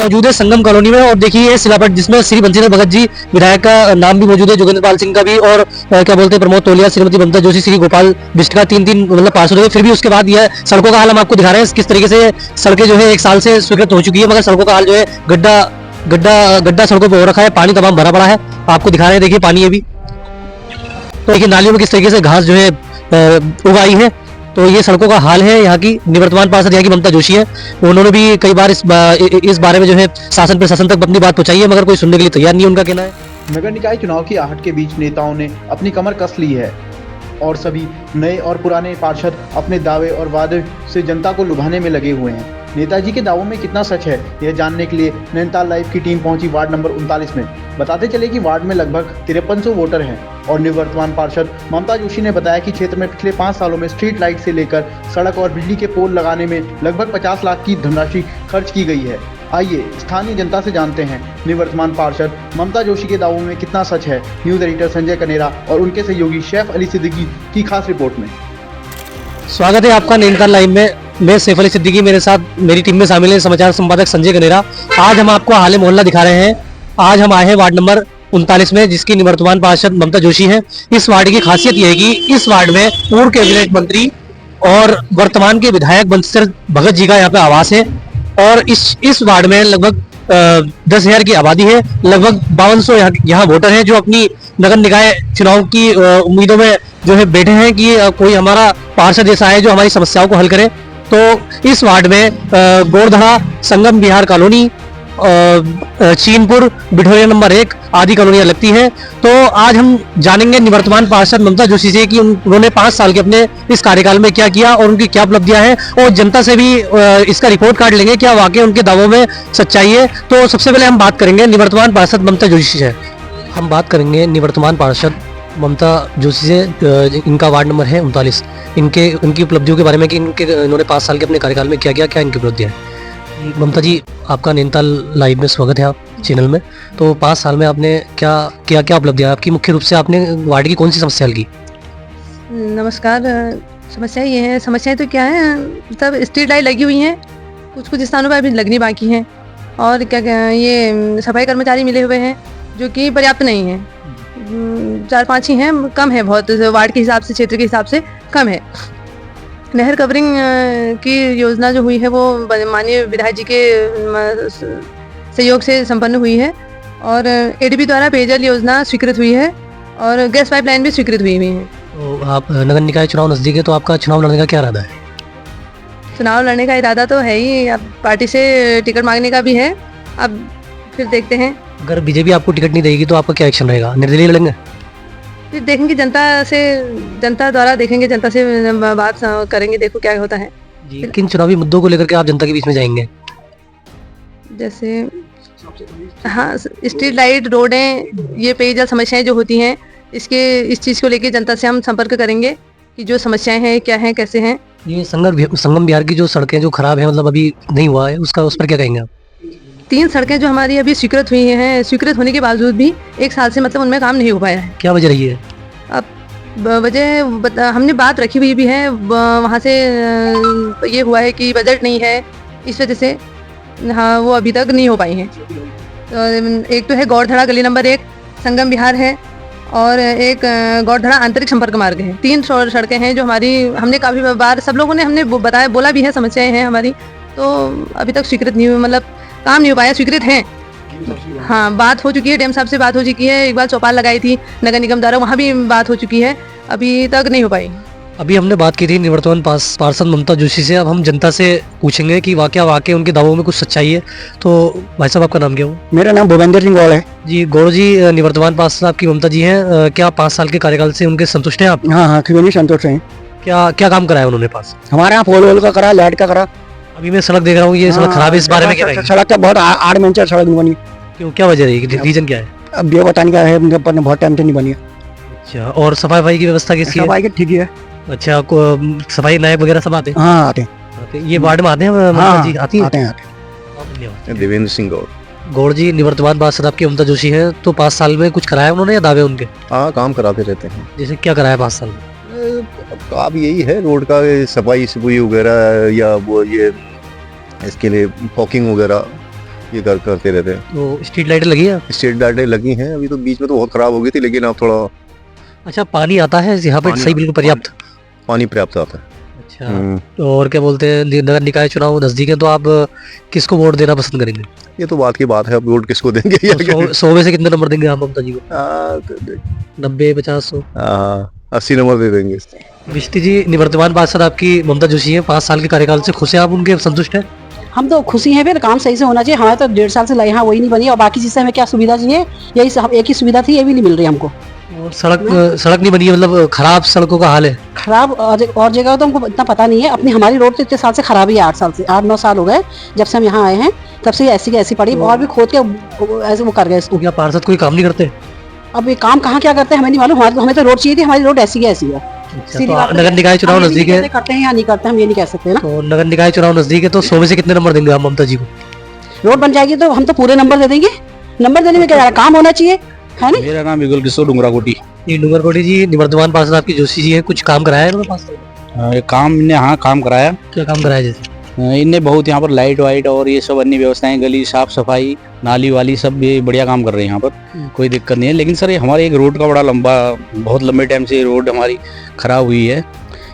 मौजूद है संगम कॉलोनी में और देखिए ये शिलापट जिसमें श्री बंशीधर भगत जी विधायक का नाम भी मौजूद है, जोगेंद्र पाल सिंह का भी और क्या बोलते हैं प्रमोद तोलिया, श्रीमती ममता जोशी, श्री गोपाल बिष्ट का तीन मतलब पार्षद हुए। फिर भी उसके बाद यह सड़कों का हाल हम आपको दिखा रहे हैं किस तरीके से सड़कें जो है 1 साल से स्वीकृत हो चुकी है, मगर सड़कों का हाल जो है गड्ढा गड्ढा गड्ढा सड़कों पर हो रखा है, पानी तमाम भरा पड़ा है। आपको दिखा रहे हैं, देखिए पानी है भी। तो देखिए नालियों में किस तरीके से घास जो है उगाई है। तो ये सड़कों का हाल है। यहाँ की निवर्तमान पार्षद यहाँ की ममता जोशी है, उन्होंने भी कई बार इस बारे में जो है शासन प्रशासन तक अपनी बात पहुंचाई है, मगर कोई सुनने के लिए तैयार नहीं है, उनका कहना है। नगर निकाय चुनाव की आहट के बीच नेताओं ने अपनी कमर कस ली है और सभी नए और पुराने पार्षद अपने दावे और वादे से जनता को लुभाने में लगे हुए हैं। नेताजी के दावों में कितना सच है, यह जानने के लिए नैनीताल लाइव की टीम पहुंची वार्ड नंबर 39 में। बताते चले कि वार्ड में लगभग 5300 वोटर हैं और निवर्तमान पार्षद ममता जोशी ने बताया कि क्षेत्र में पिछले 5 सालों में स्ट्रीट लाइट से लेकर सड़क और बिजली के पोल लगाने में लगभग 50 लाख की धनराशि खर्च की गई है। आइए स्थानीय जनता से जानते हैं निवर्तमान पार्षद ममता जोशी के दावों में कितना सच है। न्यूज एडिटर संजय कनेरा और उनके सहयोगी शेफ अली सिद्दीकी की खास रिपोर्ट में। स्वागत है आपका नैनीताल लाइव में। मैं सैफ अली सिद्दीकी, मेरे साथ मेरी टीम में शामिल है समाचार संपादक संजय कनेरा। आज हम आपको हाल मोहल्ला दिखा रहे हैं। आज हम आए हैं वार्ड नंबर 39 में, जिसकी निवर्तमान पार्षद ममता जोशी हैं। इस वार्ड की खासियत यह है कि इस वार्ड में पूर्व कैबिनेट मंत्री और वर्तमान के विधायक बंशीधर भगत जी का यहाँ पे आवास है और इस वार्ड में लगभग 10,000 की आबादी है। लगभग 5200 यहाँ वोटर हैं जो अपनी नगर निकाय चुनाव की उम्मीदों में जो है बैठे हैं कि कोई हमारा पार्षद ऐसा है जो हमारी समस्याओं को हल करे। तो इस वार्ड में गोरधड़ा, संगम विहार कॉलोनी, चीनपुर, बिठोरिया नंबर 1 आदि कॉलोनियां लगती हैं। तो आज हम जानेंगे निवर्तमान पार्षद ममता जोशी से कि उन्होंने 5 साल के अपने इस कार्यकाल में क्या किया और उनकी क्या उपलब्धियां हैं, और जनता से भी इसका रिपोर्ट कार्ड लेंगे क्या वाकई उनके दावों में सच्चाई है। तो सबसे पहले हम बात करेंगे निवर्तमान पार्षद ममता जोशी से। हम बात करेंगे निवर्तमान पार्षद ममता जोशी से। इनका वार्ड नंबर है 39। उनकी उपलब्धियों के बारे में कि इन्होंने 5 साल के अपने कार्यकाल में क्या किया, क्या इनकी उपलब्धियां हैं। ममता जी, आपका नैनीताल लाइव में स्वागत है आप चैनल में। तो 5 साल में आपने क्या उपलब्धियां आपकी, मुख्य रूप से आपने वार्ड की कौन सी समस्या हल की? नमस्कार। समस्या ये है, समस्याएं तो क्या है, मतलब स्ट्रीट लाइट लगी हुई हैं, कुछ स्थानों पर अभी लगनी बाकी हैं, और क्या ये सफाई कर्मचारी मिले हुए हैं जो कि पर्याप्त नहीं है। 4-5 ही हैं, कम है बहुत, वार्ड के हिसाब से, क्षेत्र के हिसाब से कम है। नहर कवरिंग की योजना जो हुई है वो माननीय विधायक जी के सहयोग से संपन्न हुई है और एडीबी द्वारा पेयजल योजना स्वीकृत हुई है और गैस पाइपलाइन भी स्वीकृत हुई है। तो आप नगर निकाय चुनाव नजदीक है, तो आपका चुनाव लड़ने का क्या इरादा है? चुनाव लड़ने का इरादा तो है ही, अब पार्टी से टिकट मांगने का भी है, अब फिर देखते हैं। अगर बीजेपी आपको टिकट नहीं देगी तो आपका क्या एक्शन रहेगा? निर्दलीय लड़ेंगे? फिर देखेंगे, जनता द्वारा देखेंगे, जनता से बात करेंगे, देखो क्या होता है। किन चुनावी मुद्दों को लेकर के आप जनता के बीच में जाएंगे? जैसे हाँ, स्ट्रीट लाइट, रोडें, ये पेयजल समस्याएं जो होती हैं, इस चीज़ को लेकर जनता से हम संपर्क करेंगे कि जो समस्याएं हैं क्या हैं, कैसे हैं। ये संगम बिहार की जो सड़कें जो खराब हैं, मतलब अभी नहीं हुआ है, उस पर क्या कहेंगे आप? 3 सड़कें जो हमारी अभी स्वीकृत हुई हैं, स्वीकृत होने के बावजूद भी 1 साल से मतलब उनमें काम नहीं हो पाया है। क्या वजह रही है? अब वजह हमने बात रखी हुई भी है, वहाँ से ये हुआ है कि बजट नहीं है, इस वजह से हाँ वो अभी तक नहीं हो पाई हैं। तो एक तो है गौरधड़ा गली नंबर 1, संगम विहार है, और एक गौरधड़ा आंतरिक संपर्क मार्ग है। 3 सड़कें हैं जो हमने काफ़ी बार सब लोगों ने हमने बोला भी है, समस्याएं हैं हमारी, तो अभी तक स्वीकृत नहीं हुई, मतलब काम नहीं हो पाया। स्वीकृत हैं, हाँ, बात हो चुकी है, डीएम साहब से बात हो चुकी है, एक बार चौपाल लगाई थी नगर निगम द्वारा, वहाँ भी बात हो चुकी है, अभी तक नहीं हो पाई। अभी हमने बात की थी निवर्तमान पार्षद ममता जोशी से। अब हम जनता से पूछेंगे कि वाकई उनके दावों में कुछ सच्चाई है। तो भाई साहब, आपका नाम क्या हो? मेरा नाम भूपेंद्र सिंह गौड़ है। जी गौड़ जी, निवर्तमान पार्षद आपकी ममता जी हैं, क्या 5 साल के कार्यकाल से उनके संतुष्ट हैं आप? हाँ, क्यों नहीं संतुष्ट हैं। क्या काम कराया उन्होंने पास? हमारे यहाँ पोल वोल का करा, लाइट का करा। अभी मैं सड़क देख रहा हूँ, ये सड़क खराब है, इस बारे में क्या कहेंगे? सड़क तो बहुत 8 मंचर सड़क नहीं बनी। क्यों, क्या वजह रही, रीजन क्या है? अब ये बताने का है, उनके ऊपर बहुत टाइम से नहीं बनी है। अच्छा, और सफाई की व्यवस्था कैसी है? सफाई की ठीक है। अच्छा, सफाई नायक वगैरह सब आते हैं? हाँ, आते हैं। ये वार्ड में आते हैं? हाँ जी आती है? आते हैं। धन्यवाद। देवेंद्र सिंह गौड़। गौड़ जी, निवर्तमान पार्षद आपकी ममता जोशी हैं, तो 5 साल में कुछ कराया उन्होंने या दावे उनके? हाँ, काम कराते रहते हैं। जैसे क्या कराया 5 साल में? अब यही है, रोड का सफाई वगैरह, या वो ये इसके लिए फॉकिंग वगैरह, ये करते रहते हैं। तो स्ट्रीट लाइटें लगी है? स्ट्रीट लाइटें लगी हैं, अभी तो बीच में तो बहुत खराब हो गई थी, लेकिन अब थोड़ा अच्छा, पानी आता है यहाँ पे पानी सही, बिल्कुल पर्याप्त? पानी पर्याप्त आता है। अच्छा, तो और क्या बोलते हैं, नगर निकाय चुनाव नजदीक है, तो आप किसको वोट देना पसंद करेंगे? ये तो बात की बात है, अब वोट किसको देंगे या तो 100 में से कितने नंबर देंगे आप ममता जी को? 90, 50, 100? 80 नंबर दे देंगे। विष्टि जी, निवर्तमान पार्षद आपकी ममता जोशी है, 5 साल के कार्यकाल से खुश हैं आप उनके, संतुष्ट हैं? हम तो खुशी हैं, फिर काम सही से होना चाहिए। हमारे तो 1.5 साल से यहाँ वही नहीं बनी, और बाकी चीज़ से हमें क्या सुविधा चाहिए, यही एक ही सुविधा थी, ये भी नहीं मिल रही हमको। और सड़क नहीं बनी है, मतलब खराब सड़कों का हाल है? खराब और जगह तो हमको इतना पता नहीं है। अपनी हमारी रोड तो इतने साल से खराब ही है, 8-9 साल हो गए जब से हम यहाँ आए हैं, तब से ऐसी की ऐसी पड़ी, और भी खोद के ऐसे वो कर गए इसको। तो क्या पार्षद कोई काम नहीं करते? अब ये काम कहाँ क्या करते हैं हमें नहीं मालूम। हमें तो रोड चाहिए थी, हमारी रोड ऐसी की ऐसी है। सीधी तो बात है। नगर निकाय चुनाव हम ये नजदीक नहीं है, कहते करते हैं या नहीं करते, हम ये नहीं कह सकते ना। तो नगर निकाय चुनाव नजदीक है, तो 100 में से कितने नंबर देंगे आप ममता जी को? रोड बन जाएगी तो हम तो पूरे नंबर दे देंगे। नंबर देने में क्या जा रहा है, काम होना चाहिए, है ना। मेरा नाम युगल किशोर डुंगराकोटी। ये डूंगरकोटी जी, निवर्तमान पार्षद आपकी जोशी जी है, कुछ काम कराया है इन्होंने 5 साल? काम इनने हाँ काम कराया। क्या काम कराया जैसे? इनने बहुत यहाँ पर लाइट वाइट और ये सब अन्य व्यवस्थाएं, गली साफ सफाई, नाली वाली सब ये बढ़िया काम कर रहे हैं यहाँ पर, कोई दिक्कत नहीं है। लेकिन सर ये हमारे एक रोड का बड़ा बहुत लंबे टाइम से ये रोड हमारी खराब हुई है।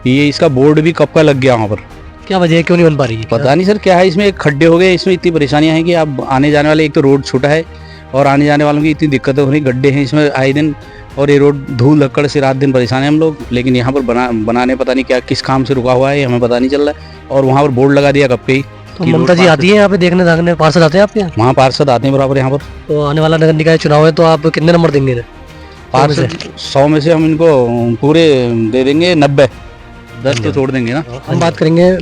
ये इसका बोर्ड भी कब का लग गया वहाँ पर, क्या वजह है, क्यों नहीं बन पा रही है? पता नहीं सर क्या है, इसमें खड्डे हो गए, इसमें इतनी परेशानियां हैं कि आप आने जाने वाले, एक तो रोड छोटा है और आने जाने वालों की इतनी दिक्कतें हो रही, गड्ढे हैं इसमें आए दिन, और ये रोड धूल लक्कड़ से रात दिन परेशान है हम लोग। लेकिन यहाँ पर बनाने पता नहीं क्या किस काम से रुका हुआ है, हमें पता नहीं चल रहा है। और वहाँ पर बोर्ड लगा दिया कब के ही। तो ममता जी आती है यहाँ पे देखने दाखने, पार्षद आते हैं आपके यहाँ? वहाँ पार्षद आते हैं बराबर यहाँ पर। तो आने वाला नगर निकाय चुनाव है, तो आप कितने नंबर देंगे इन्हें? पार्षद 100 में से हम इनको पूरे दे देंगे 90, 10 तो छोड़ देंगे ना। हम बात करेंगे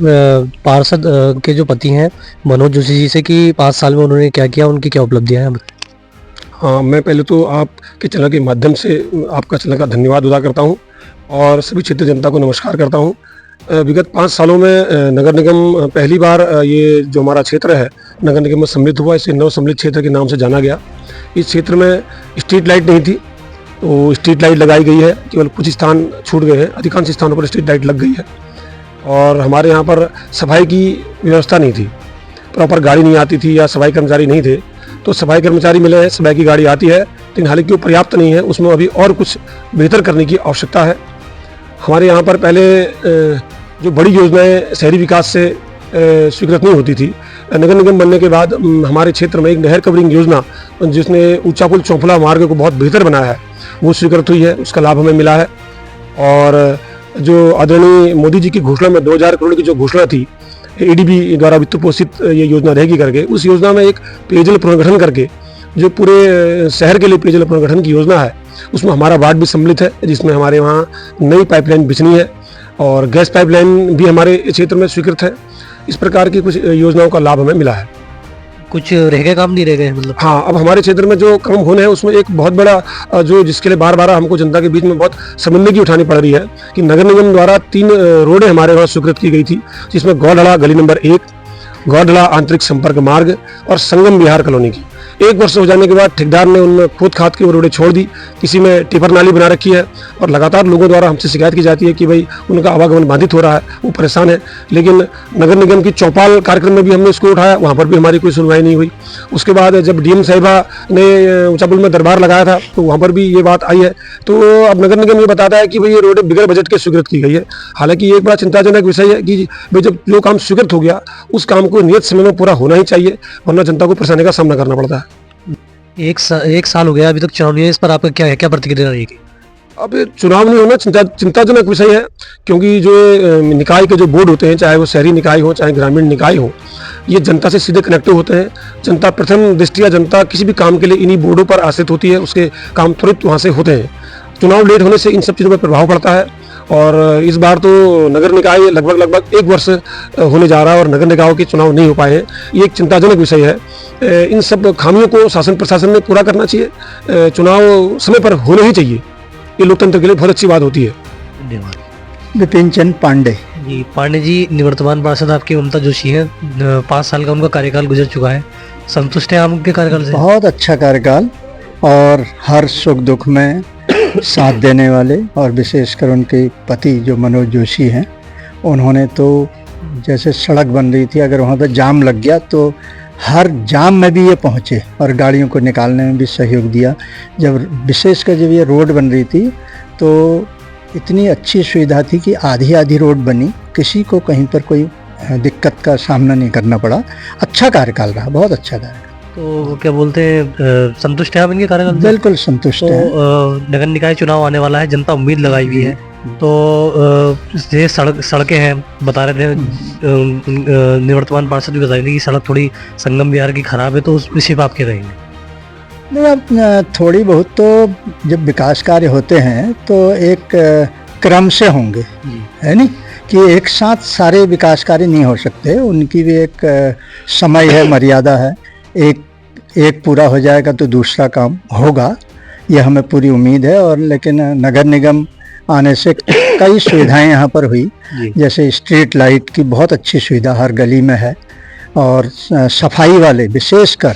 पार्षद के जो पति हैं मनोज जोशी जी से, कि 5 साल में उन्होंने क्या किया, उनकी क्या उपलब्धियां हैं? हाँ, मैं पहले तो आपके चैनल के माध्यम से आपका चैनल का धन्यवाद अदा करता हूँ और सभी क्षेत्रीय जनता को नमस्कार करता हूँ। विगत 5 सालों में नगर निगम पहली बार ये जो हमारा क्षेत्र है नगर निगम में सम्मिलित हुआ, इसे नव सम्मिलित क्षेत्र के नाम से जाना गया। इस क्षेत्र में स्ट्रीट लाइट नहीं थी, तो स्ट्रीट लाइट लगाई गई है, केवल कुछ स्थान छूट गए हैं, अधिकांश स्थानों पर स्ट्रीट लाइट लग गई है। और हमारे यहाँ पर सफाई की व्यवस्था नहीं थी, प्रॉपर गाड़ी नहीं आती थी या सफाई कर्मचारी नहीं थे, तो सफाई कर्मचारी मिले हैं, सफाई की गाड़ी आती है, लेकिन हालांकि वो पर्याप्त नहीं है, उसमें अभी और कुछ बेहतर करने की आवश्यकता है। हमारे यहाँ पर पहले जो बड़ी योजनाएं शहरी विकास से स्वीकृत नहीं होती थी, नगर निगम बनने के बाद हमारे क्षेत्र में एक नहर कवरिंग योजना जिसने ऊंचा पुल चौफला मार्ग को बहुत बेहतर बनाया है, वो स्वीकृत हुई है, उसका लाभ हमें मिला है। और जो आदरणीय मोदी जी की घोषणा में 2000 करोड़ की जो घोषणा थी एडीबी द्वारा वित्त पोषित ये योजना रहेगी करके, उस योजना में एक पेयजल पुनर्गठन करके जो पूरे शहर के लिए पेयजल पुनर्गठन की योजना है, उसमें हमारा वार्ड भी सम्मिलित है, जिसमें हमारे वहाँ नई पाइपलाइन बिछनी है और गैस पाइपलाइन भी हमारे क्षेत्र में स्वीकृत है। इस प्रकार की कुछ योजनाओं का लाभ हमें मिला है। कुछ रह गए काम, नहीं रह गए मतलब? हाँ, अब हमारे क्षेत्र में जो काम होने हैं उसमें एक बहुत बड़ा जो जिसके लिए बार बार हमको जनता के बीच में बहुत शर्मिंदगी उठानी पड़ रही है कि नगर निगम द्वारा 3 रोडें हमारे वहाँ स्वीकृत की गई थी, जिसमें गौढ़ला गली नंबर 1, गौढ़ला आंतरिक संपर्क मार्ग और संगम विहार कॉलोनी की। 1 वर्ष हो जाने के बाद ठेकेदार ने उनमें खोद खाद के वो रोडें छोड़ दी, किसी में टिपर नाली बना रखी है और लगातार लोगों द्वारा हमसे शिकायत की जाती है कि भाई उनका आवागमन बाधित हो रहा है, वो परेशान है। लेकिन नगर निगम की चौपाल कार्यक्रम में भी हमने इसको उठाया, वहाँ पर भी हमारी कोई सुनवाई नहीं हुई। उसके बाद जब डीएम साहिबा ने ऊंचा पुल में दरबार लगाया था तो वहाँ पर भी ये बात आई है। तो अब नगर निगम ये बताता है कि भाई ये रोडें बिगड़ बजट के स्वीकृत की गई है। हालांकि ये एक बड़ा चिंताजनक विषय है कि भाई जब जो काम स्वीकृत हो गया उस काम को नियत समय में पूरा होना ही चाहिए, वरना जनता को परेशानी का सामना करना पड़ता है। एक साल हो गया, अभी तक चुनाव नहीं है, इस पर आपका क्या प्रतिक्रिया रहेगी? अब चुनाव नहीं होना चिंताजनक विषय है, क्योंकि जो निकाय के जो बोर्ड होते हैं, चाहे वो शहरी निकाय हो चाहे ग्रामीण निकाय हो, ये जनता से सीधे कनेक्टिव होते हैं। जनता प्रथम दृष्टिया जनता किसी भी काम के लिए इन्हीं बोर्डों पर आश्रित होती है, उसके काम त्वरित वहाँ से होते हैं। चुनाव लेट होने से इन सब चीज़ों पर प्रभाव पड़ता है। और इस बार तो नगर निकाय लगभग 1 वर्ष होने जा रहा है और नगर निकायों के चुनाव नहीं हो पाए हैं, ये एक चिंताजनक विषय है। इन सब खामियों को शासन प्रशासन ने पूरा करना चाहिए, चुनाव समय पर होने ही चाहिए, ये लोकतंत्र के लिए बहुत अच्छी बात होती है। धन्यवाद। विपिन चंद पांडे जी, पांडे जी, निवर्तमान पार्षद आपकी ममता जोशी हैं, 5 साल का उनका कार्यकाल गुजर चुका है, संतुष्ट हैं आप उनके कार्यकाल से? बहुत अच्छा कार्यकाल और हर सुख दुख में साथ देने वाले, और विशेषकर उनके पति जो मनोज जोशी हैं, उन्होंने तो जैसे सड़क बन रही थी, अगर वहाँ पर जाम लग गया तो हर जाम में भी ये पहुँचे और गाड़ियों को निकालने में भी सहयोग दिया। जब विशेषकर जब ये रोड बन रही थी तो इतनी अच्छी सुविधा थी कि आधी आधी रोड बनी, किसी को कहीं पर कोई दिक्कत का सामना नहीं करना पड़ा। अच्छा कार्यकाल रहा, बहुत अच्छा कार्यकाल। तो क्या बोलते हैं, संतुष्ट है आप इनके कार्यकाल से? बिल्कुल संतुष्ट तो है। नगर निकाय चुनाव आने वाला है, जनता उम्मीद लगाई हुई है। तो ये सड़कें हैं, बता रहे थे निवर्तमान पार्षद भी बता रहे थे कि सड़क थोड़ी संगम विहार की खराब है, तो उस विषय पर आप क्या कहेंगे? नहीं, अब थोड़ी बहुत तो जब विकास कार्य होते हैं तो एक क्रम से होंगे, है नहीं कि एक साथ सारे विकास कार्य नहीं हो सकते, उनकी भी एक समय है, मर्यादा है। एक पूरा हो जाएगा तो दूसरा काम होगा, ये हमें पूरी उम्मीद है। और लेकिन नगर निगम आने से कई सुविधाएं यहाँ पर हुई, जैसे स्ट्रीट लाइट की बहुत अच्छी सुविधा हर गली में है, और सफाई वाले, विशेषकर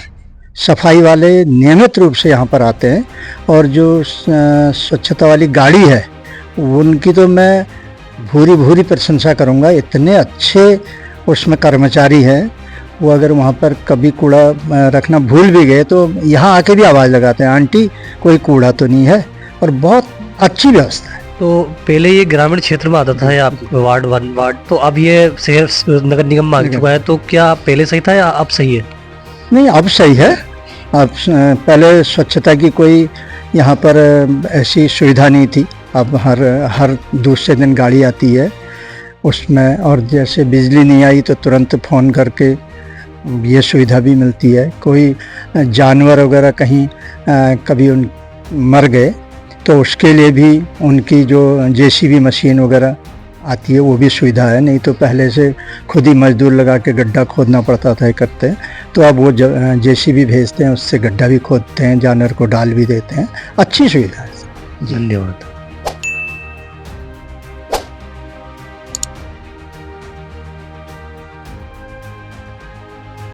सफाई वाले नियमित रूप से यहाँ पर आते हैं। और जो स्वच्छता वाली गाड़ी है उनकी तो मैं भूरी भूरी प्रशंसा करूँगा। इतने अच्छे उसमें कर्मचारी हैं, वो अगर वहाँ पर कभी कूड़ा रखना भूल भी गए तो यहाँ आके भी आवाज़ लगाते हैं, आंटी कोई कूड़ा तो नहीं है, और बहुत अच्छी व्यवस्था है। तो पहले ये ग्रामीण क्षेत्र में आता था, या वार्ड 1 वार्ड, तो अब ये शहर नगर निगम में आ चुका है, तो क्या पहले सही था या अब सही है? नहीं, अब सही है। अब पहले स्वच्छता की कोई यहाँ पर ऐसी सुविधा नहीं थी, अब हर दूसरे दिन गाड़ी आती है उसमें। और जैसे बिजली नहीं आई तो तुरंत फ़ोन करके ये सुविधा भी मिलती है। कोई जानवर वगैरह कहीं कभी उन मर गए तो उसके लिए भी उनकी जो जेसीबी मशीन वगैरह आती है वो भी सुविधा है। नहीं तो पहले से खुद ही मजदूर लगा के गड्ढा खोदना पड़ता था, करते हैं। तो अब वो जेसीबी भेजते हैं, उससे गड्ढा भी खोदते हैं, जानवर को डाल भी देते हैं। अच्छी सुविधा है। धन्यवाद।